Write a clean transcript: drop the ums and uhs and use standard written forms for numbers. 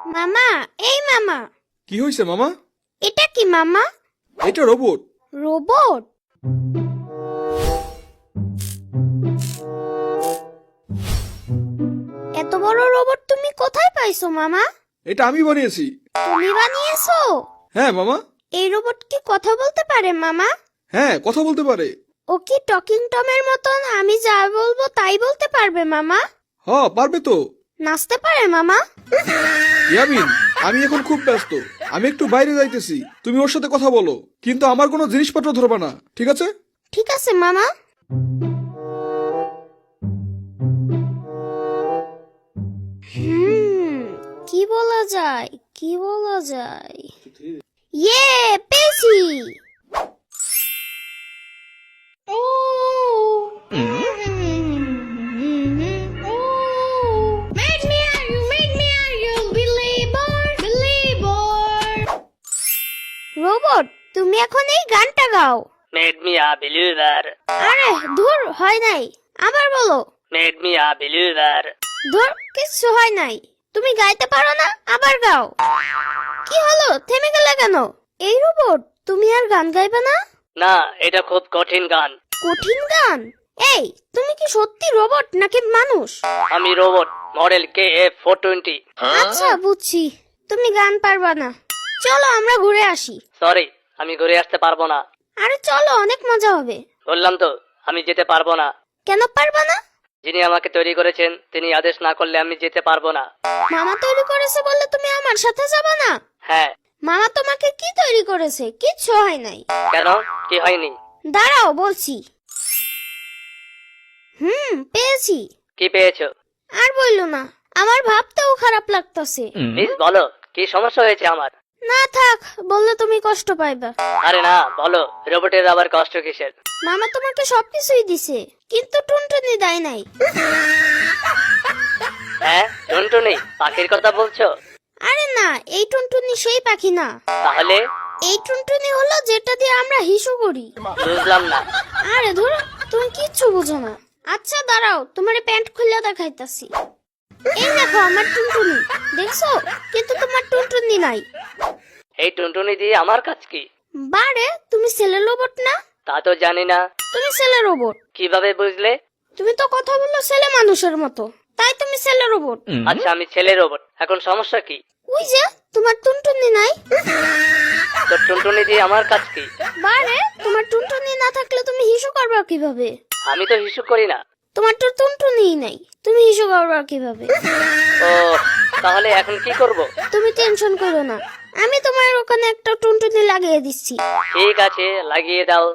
মামা, এই মামা, কি হয়েছে মামা? এটা কি মামা? এটা রোবট। রোবট? এত বড় রোবট তুমি কোথায় পাইছো মামা? এটা আমি বানিয়েছি। তুমি বানিয়েছো? হ্যাঁ মামা। এই রোবট কি কথা বলতে পারে মামা? হ্যাঁ, কথা বলতে পারে। ও কি টকিং টমের মতন আমি যা বলবো তাই বলতে পারবে মামা? পারবে তো। নাচতে পারে মামা? ইয়ামিন, আমি এখন খুব ব্যস্ত। আমি একটু বাইরে যাইতেছি, তুমি ওর সাথে কথা বলো, কিন্তু আমার কোনো জিনিসপত্র ধরবা না, ঠিক আছে? ঠিক আছে মামা। কি বলা যায়, কি বলা যায়? ইয়ে, পেয়েছি। রোবট, তুমি এখন এই গানটা গাও। Made me a believer. আরে ধুর, হয় নাই, আবার বলো। Made me a believer. ধুর, কিছু হয় নাই, তুমি গাইতে পারো না, আবার গাও। কি হলো, থেমে গেলে কেন? এই রোবট, তুমি আর গান গাইবে না? না, এটা খুব কঠিন গান। কঠিন গান? এই, তুমি কি সত্যি রোবট নাকি মানুষ? আমি রোবট, মডেল KF420। আচ্ছা, বুঝছি, তুমি গান পারবা না। চলো আমরা ঘুরে আসি। সরি, আমি ঘুরে আসতে পারবো না। আরে চলো, অনেক মজা হবে। বললাম তো, আমি যেতে পারবো না। কেন পারবা না? যিনি আমাকে তৈরি করেছেন তিনি আদেশ না করলে আমি যেতে পারবো না। মামা তৈরি করেছে বললে তুমি আমার সাথে যাবা না? হ্যাঁ। মামা তোমাকে কি তৈরি করেছে? কিচ্ছু হয় নাই। কেন, কি হয়নি? দাঁড়াও, বলছি। পেয়েছি। কি পেয়েছো? আর বললো না, আমার ভাবতেও খারাপ লাগতাছে। প্লিজ বলো, কি সমস্যা হয়েছে আমার? না থাক, বললে তুমি কষ্ট পাইবা। আরে না, বলো, রোবটের আবার কষ্ট কিসের? মামা তোমাকে সবকিছুই দিছে, কিন্তু টুনটুনি দেয় নাই। হ্যাঁ, টুনটুনি পাখির কথা বলছো? আরে না, এই টুনটুনি সেই পাখি না। তাহলে? এই টুনটুনি হলো যেটা দিয়ে আমরা হিসু করি। বুঝলাম না। আরে ধুর, তুমি কিচ্ছু বুঝো না। আচ্ছা দাঁড়াও, তোমার প্যান্ট খুলে দেখাইতাছি। এই দেখো আমার টুনটুনি, দেখছো? কিন্তু তোমার টুনটুনি নাই। এই টুনটুনি দিয়ে আমার কাজ কি? বারে, তুমি ছেলে রোবট না? তা তো জানি না। তুমি ছেলে রোবট। কিভাবে বুঝলে? তুমি তো কথা বলো ছেলে মানুষের মতো, তাই তুমি ছেলে রোবট। আচ্ছা, আমি ছেলে রোবট, এখন সমস্যা কি? ওই যে তোমার টুনটুনি নাই। তো টুনটুনি দিয়ে আমার কাজ কি? বারে, তোমার টুনটুনি না থাকলে তুমি হিসু করবা কিভাবে? আমি তো হিসু করি না। তোমার তো টুনটুনিই নাই, তুমি হিসু করবা কিভাবে? ও, তাহলে এখন কি করব? তুমি টেনশন করো না, আমি তোমার ওখানে একটা টুনটুনি লাগিয়ে দিচ্ছি। ঠিক আছে, লাগিয়ে দাও।